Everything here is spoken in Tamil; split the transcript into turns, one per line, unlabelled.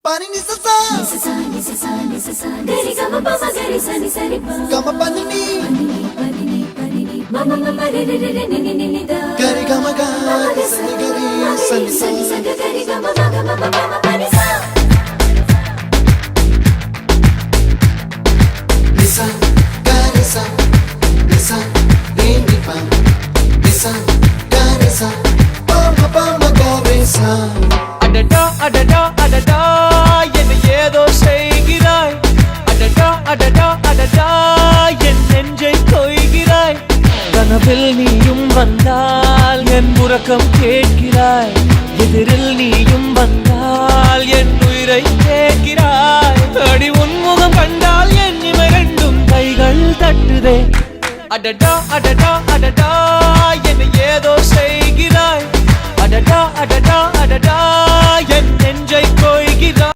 Pani ni sa sa gari gama pa ma gari sa ni sa ri pa gama pani ni mama mama re re re re ni ni ni da gari gama ga sa ni gari sa ni sa gari gama ma gama mama pani sa lisa gari sa lisa ni ni pa lisa gari sa pa ma gari sa
adada adada adada என்ன ஏதோ செய்கிறாய் அடடா அடடா அடடா என் நெஞ்சை கொய்கிறாய் கனவில் நீயும் வந்தால் என் உறக்கம் கேட்கிறாய் எதிரில் நீயும் வந்தால் என் உயிரை கேட்கிறாய் அடி உன்முகம் கண்டால் என் இமைரெண்டும் கைகள் தட்டுதே அடடா அடடா அடடா என்ன ஏதோ செய்கிறாய் அடடா அடடா அடடா